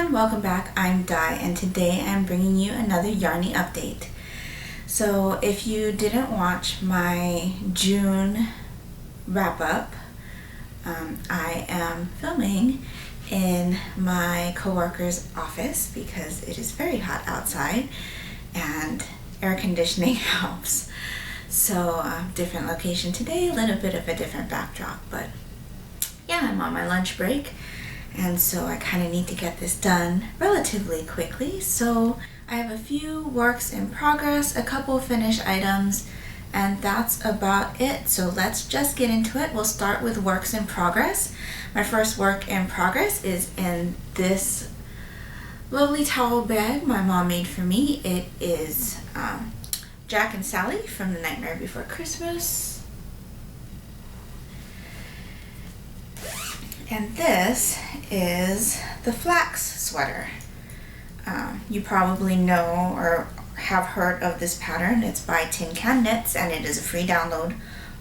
everyone, welcome back. I'm Di and today I'm bringing you another Yarnie update. So if you didn't watch my June wrap up, I am filming in my coworker's office because it is very hot outside and air conditioning helps. So different location today, a little bit of a different backdrop, but yeah, I'm on my lunch break. And so I kind of need to get this done relatively quickly. So I have a few works in progress, a couple finished items, and that's about it. So let's just get into it. We'll start with works in progress. My first work in progress is in this lovely towel bag my mom made for me. It is Jack and Sally from The Nightmare Before Christmas. And this is the Flax Sweater. You probably know or have heard of this pattern. It's by Tin Can Knits and it is a free download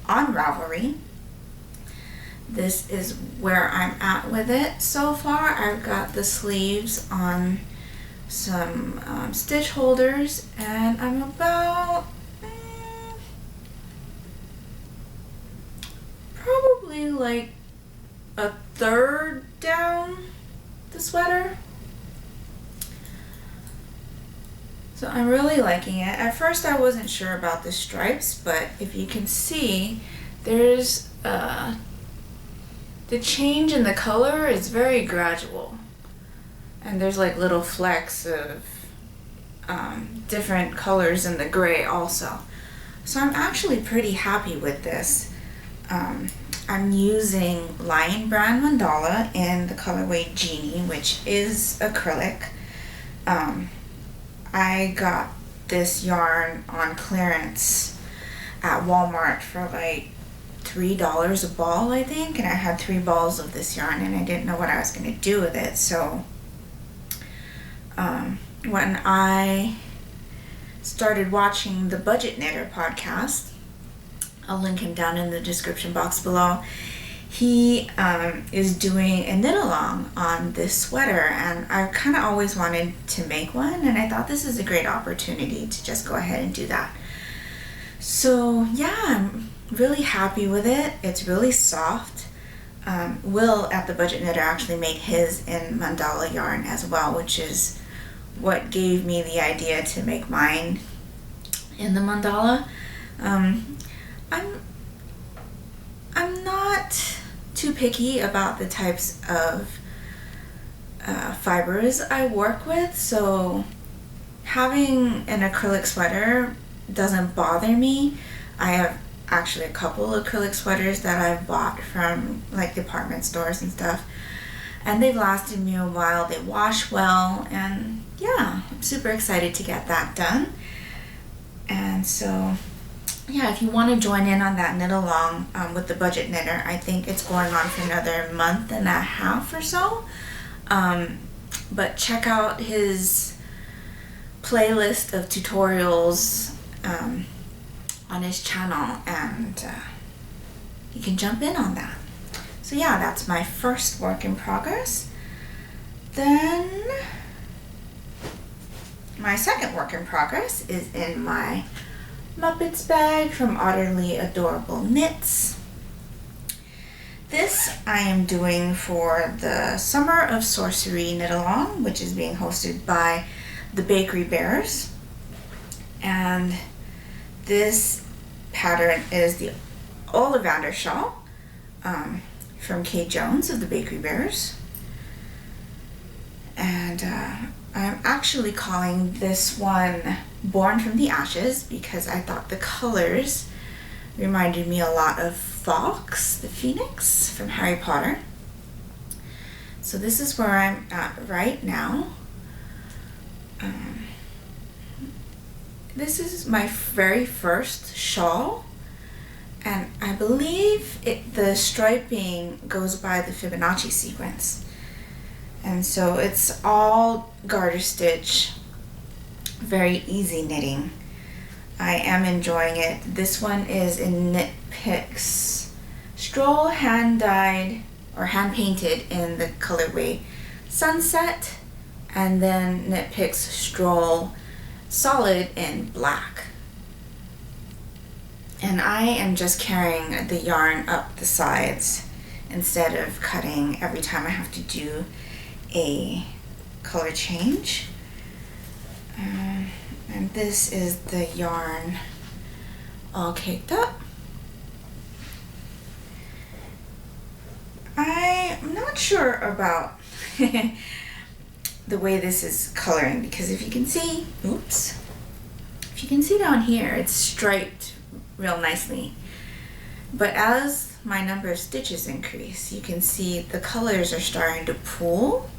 on Ravelry. This is where I'm at with it so far. I've got the sleeves on some stitch holders and I'm about probably like a third down the sweater. So I'm really liking it. At first I wasn't sure about the stripes, but if you can see, there's the change in the color is very gradual. And there's like little flecks of different colors in the gray also. So I'm actually pretty happy with this. I'm using Lion Brand Mandala in the colorway Genie, which is acrylic. I got this yarn on clearance at Walmart for like $3 a ball, I think, and I had 3 balls of this yarn and I didn't know what I was going to do with it. So when I started watching the Budget Knitter podcast, I'll link him down in the description box below. He is doing a knit along on this sweater and I kind of always wanted to make one and I thought this is a great opportunity to just go ahead and do that. So yeah, I'm really happy with it. It's really soft. Will at the Budget Knitter actually made his in mandala yarn as well, which is what gave me the idea to make mine in the mandala. I'm not too picky about the types of fibers I work with, so having an acrylic sweater doesn't bother me. I have actually a couple acrylic sweaters that I've bought from like department stores and stuff, and they've lasted me a while. They wash well, and yeah, I'm super excited to get that done. And so yeah, if you want to join in on that knit along with the Budget Knitter, I think it's going on for another month and a half or so. But check out his playlist of tutorials on his channel and you can jump in on that. So yeah, that's my first work in progress. Then my second work in progress is in my Muppets bag from Utterly Adorable Knits. This I am doing for the Summer of Sorcery knit along, which is being hosted by the Bakery Bears. And this pattern is the Ollivander shawl from Kate Jones of the Bakery Bears. And I'm actually calling this one Born from the Ashes because I thought the colors reminded me a lot of Fawkes, the Phoenix from Harry Potter. So this is where I'm at right now. This is my very first shawl and I believe the striping goes by the Fibonacci sequence. And so it's all garter stitch, very easy knitting. I am enjoying it. This one is in Knit Picks Stroll, hand dyed or hand painted in the colorway Sunset and then Knit Picks Stroll Solid in black. And I am just carrying the yarn up the sides instead of cutting every time I have to do a color change. And this is the yarn all caked up. I'm not sure about the way this is coloring, because if you can see, oops, if you can see down here, it's striped real nicely. But as my number of stitches increase, you can see the colors are starting to pool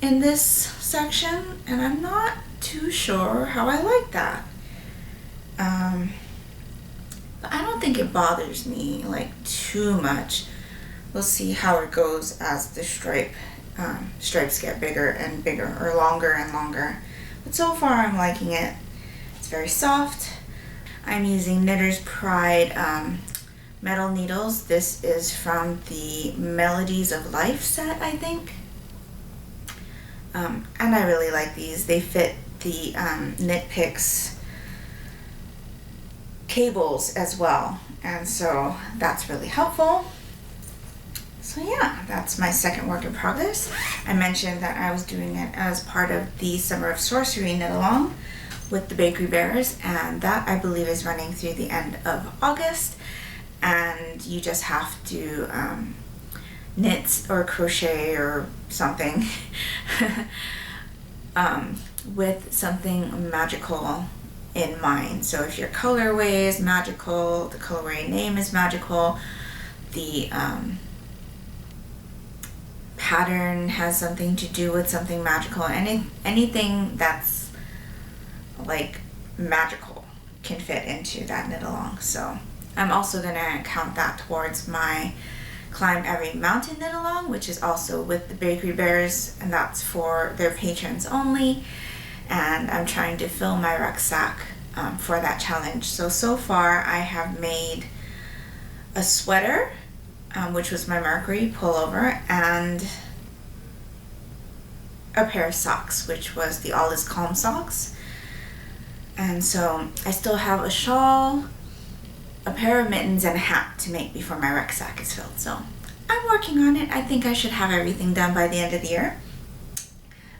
in this section, and I'm not too sure how I like that. But I don't think it bothers me like too much. We'll see how it goes as the stripes get bigger and bigger, or longer and longer. But so far I'm liking it. It's very soft. I'm using Knitter's Pride metal needles. This is from the Melodies of Life set, I think. And I really like these. They fit the Knit Picks cables as well, and so that's really helpful. So yeah, that's my second work in progress. I mentioned that I was doing it as part of the Summer of Sorcery knit along with the Bakery Bears, and that I believe is running through the end of August, and you just have to knit or crochet or something with something magical in mind. So if your colorway is magical, the colorway name is magical, the pattern has something to do with something magical, anything that's like magical can fit into that knit along. So I'm also gonna count that towards my Climb Every Mountain knit along, which is also with the Bakery Bears, and that's for their patrons only. And I'm trying to fill my rucksack for that challenge. So far I have made a sweater, which was my Mercury pullover, and a pair of socks, which was the All Is Calm socks. And so I still have a shawl, a pair of mittens, and a hat to make before my rucksack is filled. So I'm working on it. I think I should have everything done by the end of the year.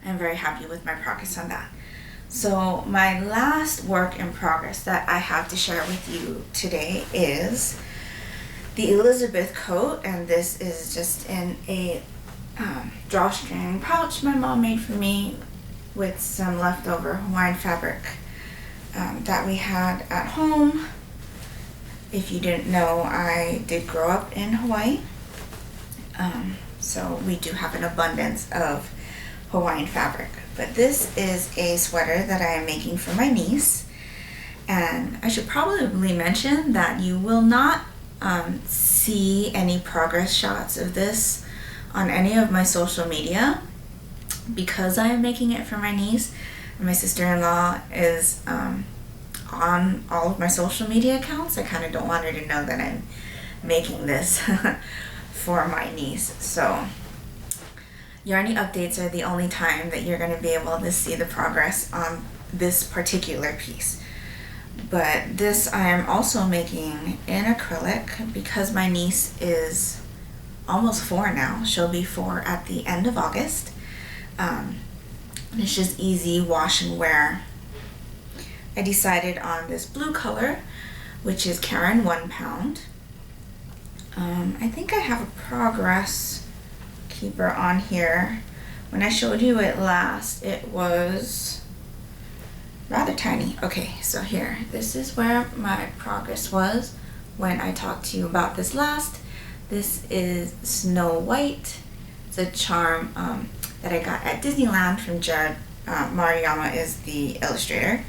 I'm very happy with my progress on that. So my last work in progress that I have to share with you today is the Elizabeth coat, and this is just in a drawstring pouch my mom made for me with some leftover Hawaiian fabric that we had at home. If you didn't know, I did grow up in Hawaii, so we do have an abundance of Hawaiian fabric. But this is a sweater that I am making for my niece, and I should probably mention that you will not see any progress shots of this on any of my social media because I am making it for my niece, and my sister-in-law is on all of my social media accounts. I kind of don't want her to know that I'm making this for my niece. So Yarnie updates are the only time that you're going to be able to see the progress on this particular piece. But this I am also making in acrylic because my niece is almost 4 now. She'll be 4 at the end of August. It's just easy wash and wear. I decided on this blue color, which is Karen 1 pound. I think I have a progress keeper on here. When I showed you it last, it was rather tiny. Okay, so here, this is where my progress was when I talked to you about this last. This is Snow White. It's a charm that I got at Disneyland from Jared. Maruyama is the illustrator,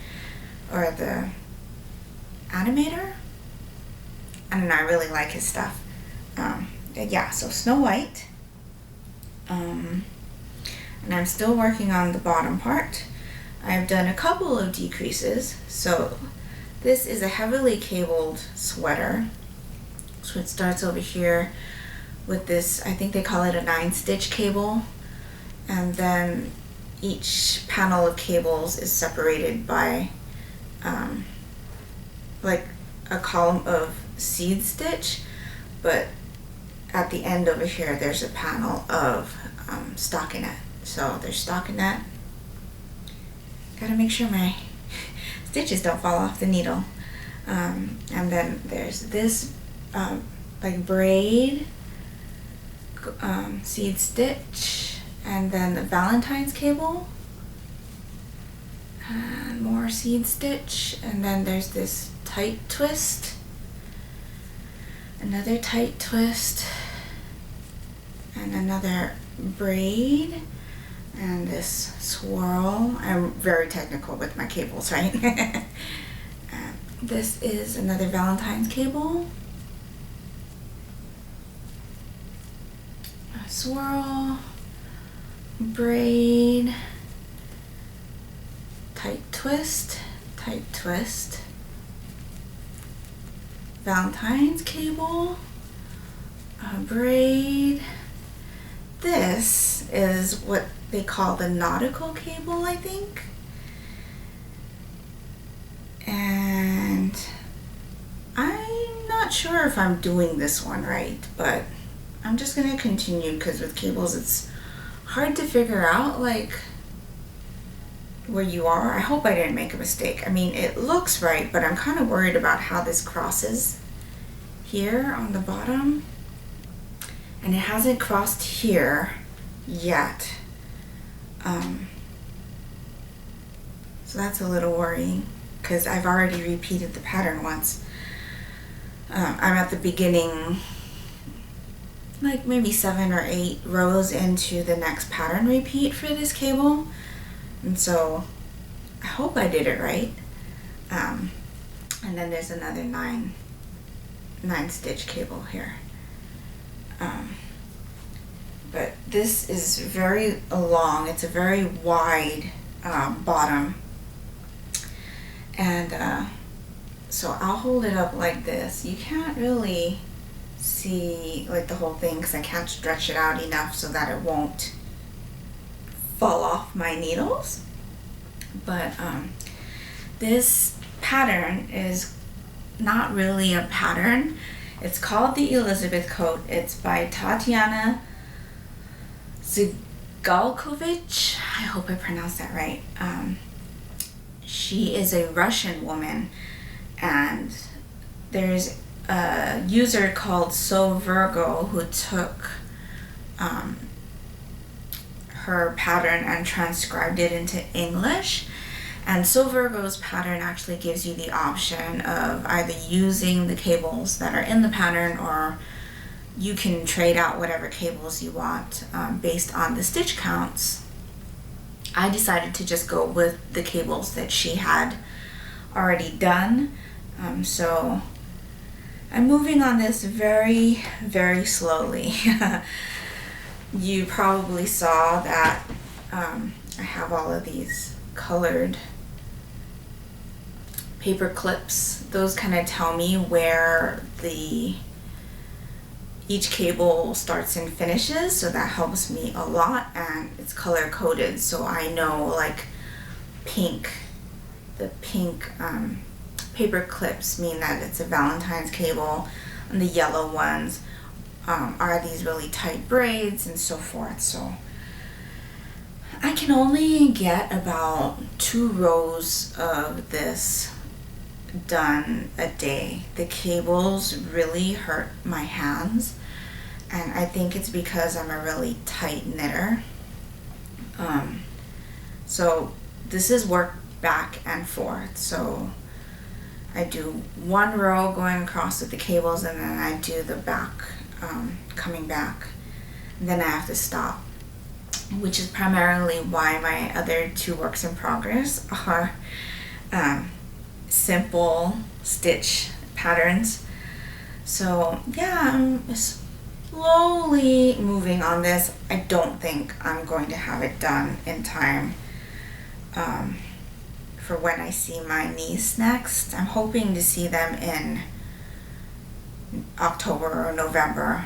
or the animator. I don't know, I really like his stuff. Yeah, so Snow White. And I'm still working on the bottom part. I've done a couple of decreases. So this is a heavily cabled sweater. So it starts over here with this, I think they call it a 9-stitch cable, and then each panel of cables is separated by like a column of seed stitch, but at the end over here there's a panel of stockinette. So there's stockinette. Gotta make sure my stitches don't fall off the needle. And then there's this like braid seed stitch, and then the Valentine's cable, and more seed stitch, and then there's this tight twist, another tight twist, and another braid, and this swirl. I'm very technical with my cables, right? This is another Valentine's cable, a swirl, braid, tight twist, Valentine's cable, a braid. This is what they call the nautical cable, I think. And I'm not sure if I'm doing this one right, but I'm just gonna continue, because with cables it's hard to figure out like where you are. I hope I didn't make a mistake. I mean, it looks right, but I'm kind of worried about how this crosses here on the bottom, and it hasn't crossed here yet. So that's a little worrying, because I've already repeated the pattern once. I'm at the beginning, like maybe 7 or 8 rows into the next pattern repeat for this cable, and so I hope I did it right. And then there's another 9 stitch cable here. But this is very long. It's a very wide bottom, and so I'll hold it up like this. You can't really see like the whole thing, because I can't stretch it out enough so that it won't fall off my needles. But this pattern is not really a pattern. It's called the Elizabeth coat. It's by Tatiana Zigalkovich. I hope I pronounced that right. She is a Russian woman, and there's a user called So Virgo who took her pattern and transcribed it into English. And So Virgo's pattern actually gives you the option of either using the cables that are in the pattern, or you can trade out whatever cables you want based on the stitch counts. I decided to just go with the cables that she had already done. So I'm moving on this very, very slowly. You probably saw that I have all of these colored paper clips. Those kind of tell me where each cable starts and finishes, so that helps me a lot, and it's color coded, so I know like the pink paper clips mean that it's a Valentine's cable, and the yellow ones are these really tight braids and so forth. So I can only get about 2 rows of this done a day. The cables really hurt my hands, and I think it's because I'm a really tight knitter. So this is work back and forth. So I do 1 row going across with the cables, and then I do the back coming back, and then I have to stop, which is primarily why my other 2 works in progress are simple stitch patterns. So yeah, I'm slowly moving on this. I don't think I'm going to have it done in time for when I see my niece next. I'm hoping to see them in October or November,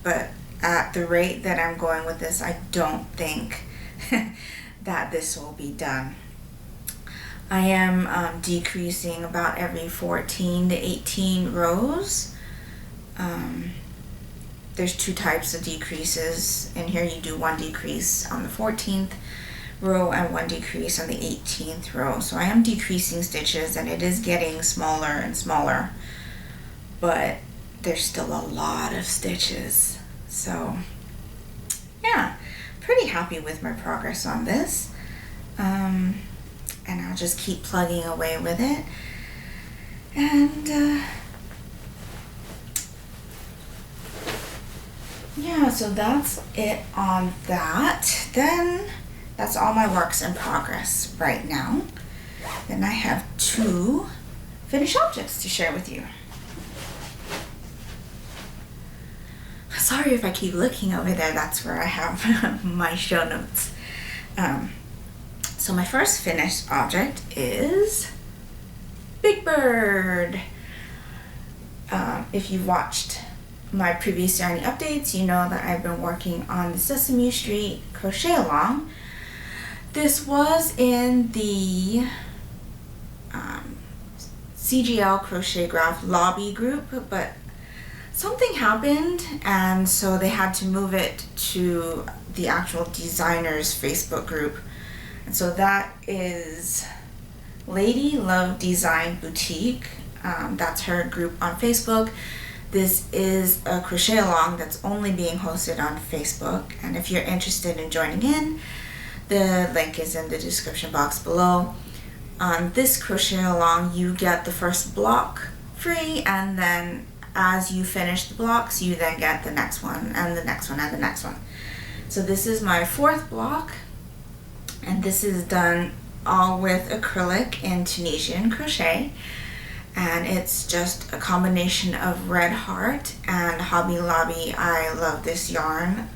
but at the rate that I'm going with this, I don't think that this will be done. I am decreasing about every 14 to 18 rows. There's two types of decreases. In here you do one decrease on the 14th row and one decrease on the 18th row. So I am decreasing stitches, and it is getting smaller and smaller, but there's still a lot of stitches. So yeah, pretty happy with my progress on this. And I'll just keep plugging away with it. And yeah, so that's it on that. Then that's all my works in progress right now. Then I have two finished objects to share with you. Sorry if I keep looking over there, that's where I have my show notes. So my first finished object is Big Bird. If you've watched my previous Yarnie updates, you know that I've been working on the Sesame Street crochet along. This was in the CGL Crochet Graph lobby group, but something happened, and so they had to move it to the actual designers Facebook group. And so that is Lady Love Design Boutique. That's her group on Facebook. This is a crochet along that's only being hosted on Facebook, and if you're interested in joining in, the link is in the description box below. On this crochet along, you get the first block free, and then as you finish the blocks, you then get the next one and the next one and the next one. So this is my fourth block, and this is done all with acrylic in Tunisian crochet. And it's just a combination of Red Heart and Hobby Lobby. I love this yarn,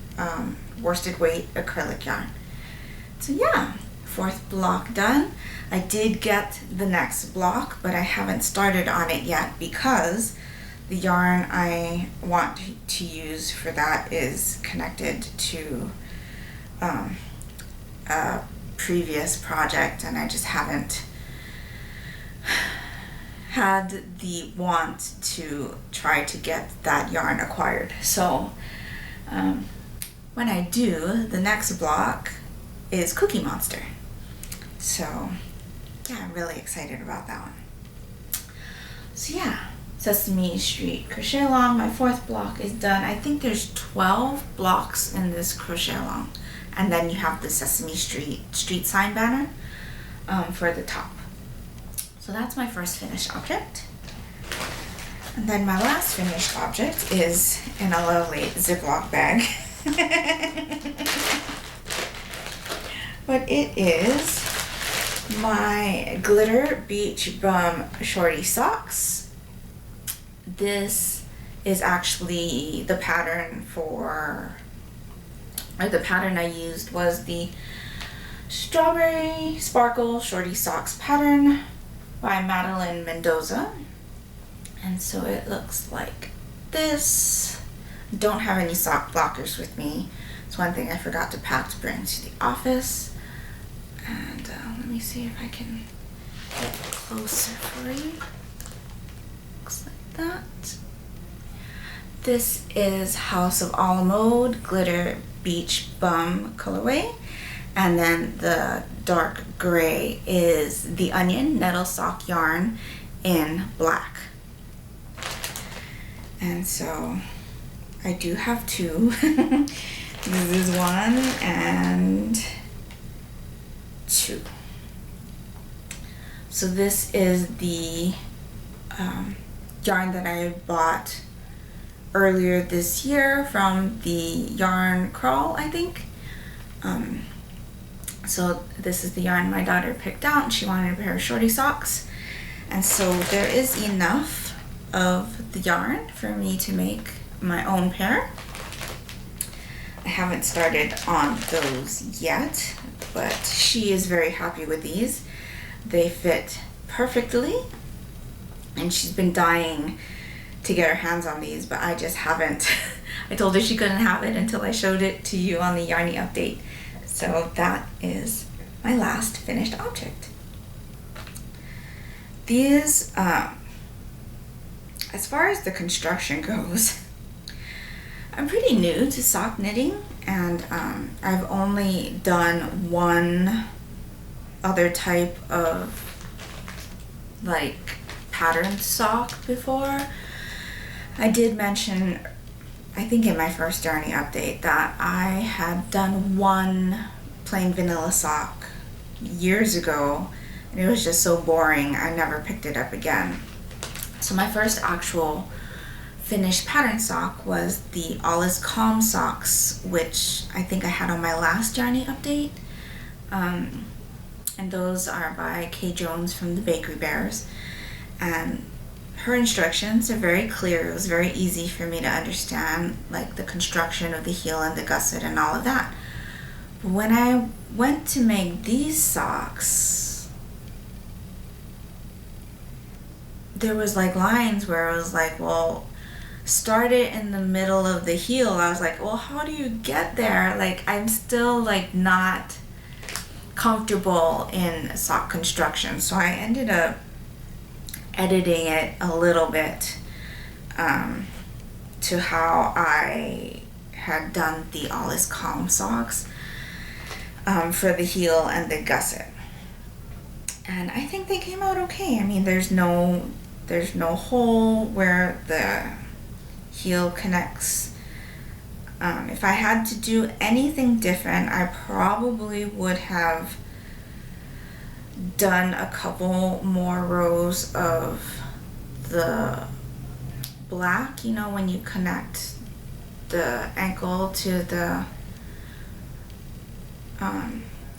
worsted weight acrylic yarn. So yeah, fourth block done. I did get the next block, but I haven't started on it yet because the yarn I want to use for that is connected to a previous project, and I just haven't had the want to try to get that yarn acquired. So when I do, the next block is Cookie Monster. So yeah, I'm really excited about that one. So yeah, Sesame Street crochet along, my fourth block is done. I think there's 12 blocks in this crochet along, and then you have the Sesame Street sign banner for the top. So that's my first finished object. And then my last finished object is in a lovely Ziploc bag. But it is my Glitter Beach Bum Shorty Socks. This is actually the pattern the pattern I used was the Strawberry Sparkle Shorty Socks pattern by Madeline Mendoza. And so it looks like this. Don't have any sock blockers with me. It's one thing I forgot to pack to bring to the office. And let me see if I can get closer for you. Looks like that. This is House of All Mode Glitter Beach Bum colorway. And then the dark gray is the Onion Nettle Sock yarn in black. And so I do have two. This is one and two. So this is the yarn that I bought earlier this year from the Yarn Crawl, I think. So this is the yarn my daughter picked out, and she wanted a pair of Shorty Socks. And so there is enough of the yarn for me to make my own pair. I haven't started on those yet, but she is very happy with these. They fit perfectly, and she's been dying to get her hands on these, but I just haven't. I told her she couldn't have it until I showed it to you on the Yarnie update. So that is my last finished object. These, as far as the construction goes, I'm pretty new to sock knitting, and I've only done one other type of like patterned sock before. I did mention, I think in my first Yarnie update, that I had done one plain vanilla sock years ago, and it was just so boring I never picked it up again. So my first actual finished pattern sock was the All Is Calm socks, which I think I had on my last Yarnie update. And those are by Kay Jones from the Bakery Bears. And her instructions are very clear. It was very easy for me to understand, like the construction of the heel and the gusset and all of that. But when I went to make these socks, there was like lines where I was like, well, start it in the middle of the heel. I was like, well, how do you get there? Like, I'm still like not comfortable in sock construction. So I ended up editing it a little bit to how I had done the All Is Calm socks for the heel and the gusset. And I think they came out okay. I mean, there's no hole where the heel connects. If I had to do anything different, I probably would have done a couple more rows of the black, you know, when you connect the ankle to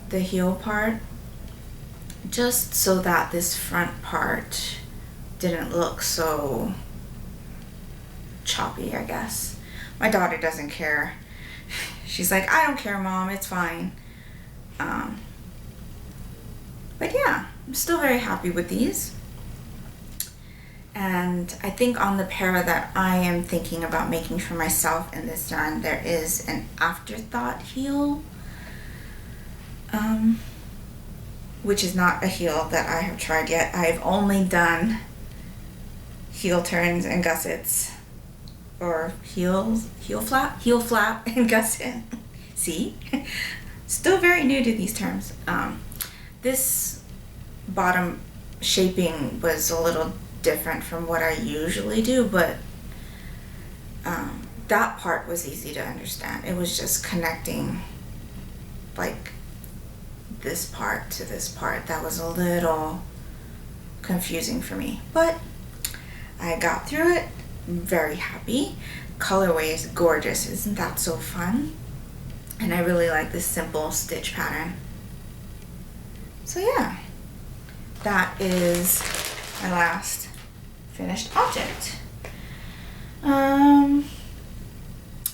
the heel part, just so that this front part didn't look so choppy, I guess. My daughter doesn't care. She's like, I don't care, Mom, it's fine. But yeah, I'm still very happy with these. And I think on the pair that I am thinking about making for myself in this yarn, there is an afterthought heel, which is not a heel that I have tried yet. I've only done heel turns and gussets, or heel flap and gusset. See? Still very new to these terms. This bottom shaping was a little different from what I usually do, but that part was easy to understand. It was just connecting like this part to this part that was a little confusing for me, but I got through it. I'm very happy. Colorway is gorgeous. Isn't that so fun? And I really like this simple stitch pattern. So yeah, that is my last finished object.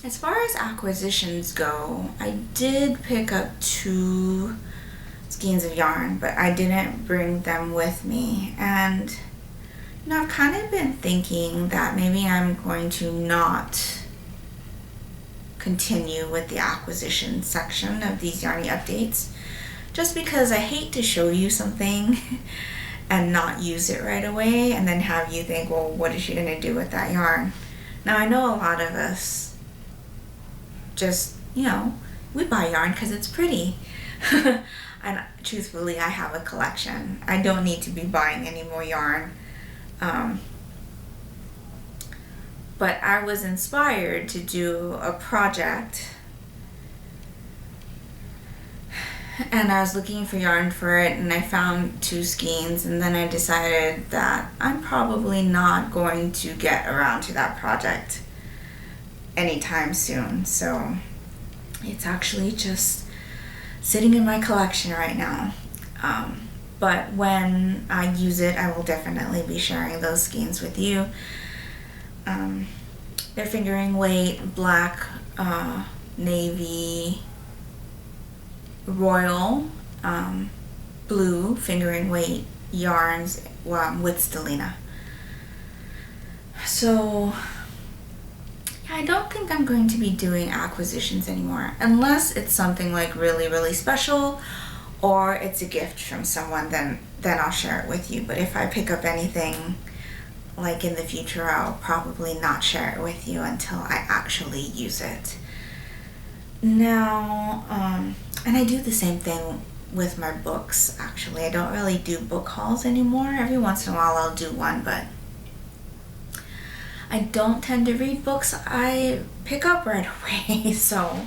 As far as acquisitions go, I did pick up 2 skeins of yarn, but I didn't bring them with me. And you know, I've kind of been thinking that maybe I'm going to not continue with the acquisition section of these Yarnie updates, just because I hate to show you something and not use it right away and then have you think, well, what is she going to do with that yarn? Now, I know a lot of us just, you know, we buy yarn because it's pretty. And truthfully, I have a collection. I don't need to be buying any more yarn. But I was inspired to do a project, and I was looking for yarn for it, and I found 2 skeins, and then I decided that I'm probably not going to get around to that project anytime soon. So it's actually just sitting in my collection right now. But when I use it, I will definitely be sharing those skeins with you. They're fingering weight, black, navy, royal, blue fingering weight yarns with Stellina. So I I don't think I'm going to be doing acquisitions anymore unless it's something like really special or it's a gift from someone, then I'll share it with you. But if I pick up anything like in the future, I'll probably not share it with you until I actually use it. Now, and I do the same thing with my books, actually. I don't really do book hauls anymore. Every once in a while I'll do one, but I don't tend to read books I pick up right away. So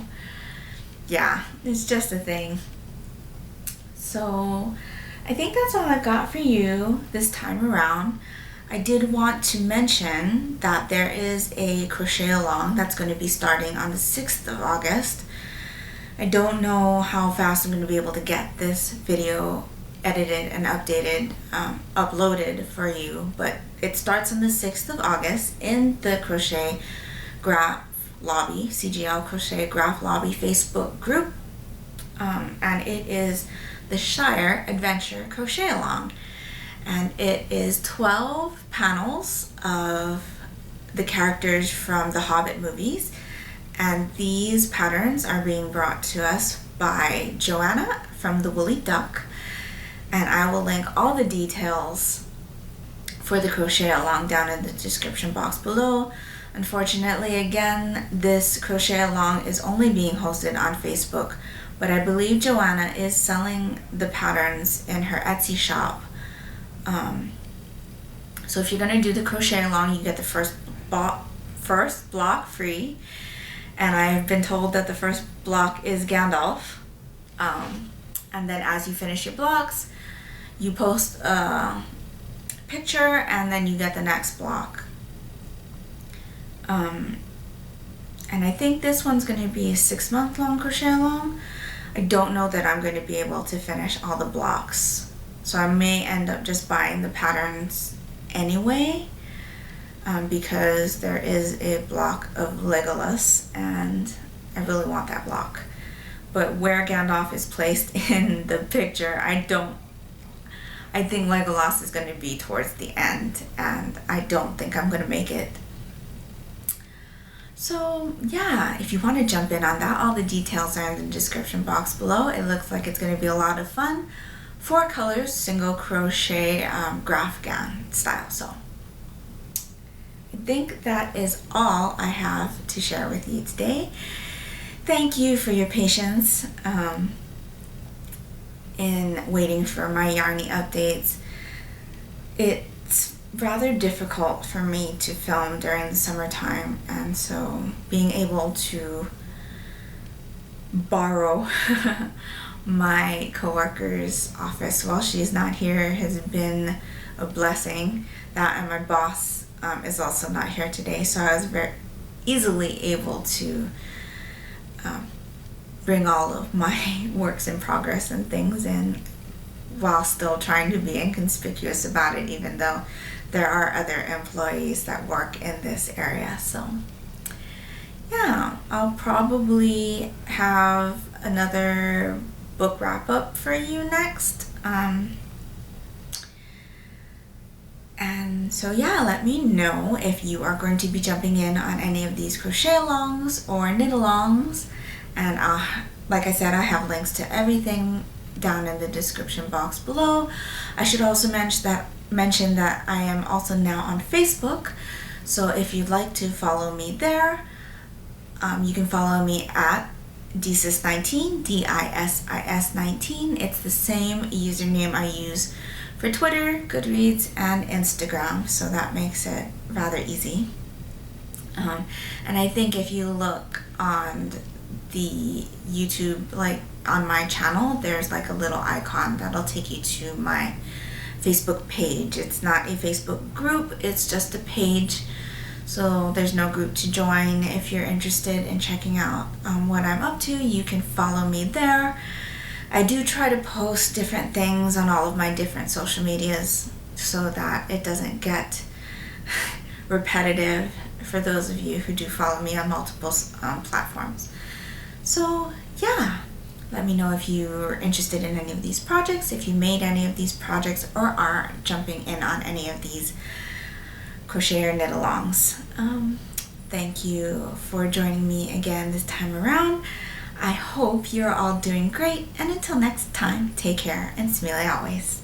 yeah, it's just a thing. So I think that's all I've got for you this time around. I did want to mention that there is a crochet along that's going to be starting on the 6th of August. I don't know how fast I'm going to be able to get this video edited and uploaded for you, but it starts on the 6th of August in the Crochet Graph Lobby, CGL Crochet Graph Lobby Facebook group, and it is the Shire Adventure Crochet Along. And it is 12 panels of the characters from the Hobbit movies. And these patterns are being brought to us by Joanna from the Woolly Duck. And I will link all the details for the crochet along down in the description box below. Unfortunately, again, this crochet along is only being hosted on Facebook, but I believe Joanna is selling the patterns in her Etsy shop. So if you're going to do the crochet along, you get the first block free, and I've been told that the first block is Gandalf, and then as you finish your blocks, you post a picture and then you get the next block. And I think this one's going to be a 6-month long crochet along. I don't know that I'm going to be able to finish all the blocks, so I may end up just buying the patterns anyway, because there is a block of Legolas and I really want that block. But where Gandalf is placed in the picture, I think Legolas is going to be towards the end, and I don't think I'm going to make it. So yeah, if you want to jump in on that, all the details are in the description box below. It looks like it's going to be a lot of fun. 4 colors, single crochet, graph gown style. So I think that is all I have to share with you today. Thank you for your patience in waiting for my Yarnie updates. It's rather difficult for me to film during the summertime, and so being able to borrow my coworker's office while she's not here has been a blessing. That and my boss is also not here today, so I was very easily able to bring all of my works in progress and things in while still trying to be inconspicuous about it, even though there are other employees that work in this area. So yeah, I'll probably have another book wrap up for you next. And so yeah, let me know if you are going to be jumping in on any of these crochet alongs or knit alongs. And like I said, I have links to everything down in the description box below. I should also mention that I am also now on Facebook. So if you'd like to follow me there, you can follow me at Disis19, DISIS19. It's the same username I use for Twitter, Goodreads, and Instagram, so that makes it rather easy. And I think if you look on the YouTube, like on my channel, there's like a little icon that'll take you to my Facebook page. It's not a Facebook group, it's just a page. So there's no group to join. If you're interested in checking out what I'm up to, you can follow me there. I do try to post different things on all of my different social medias so that it doesn't get repetitive for those of you who do follow me on multiple platforms. So yeah, let me know if you're interested in any of these projects, if you made any of these projects, or are jumping in on any of these crochet or knit alongs. thank you for joining me again this time around. I hope you're all doing great, and until next time, take care and smile always.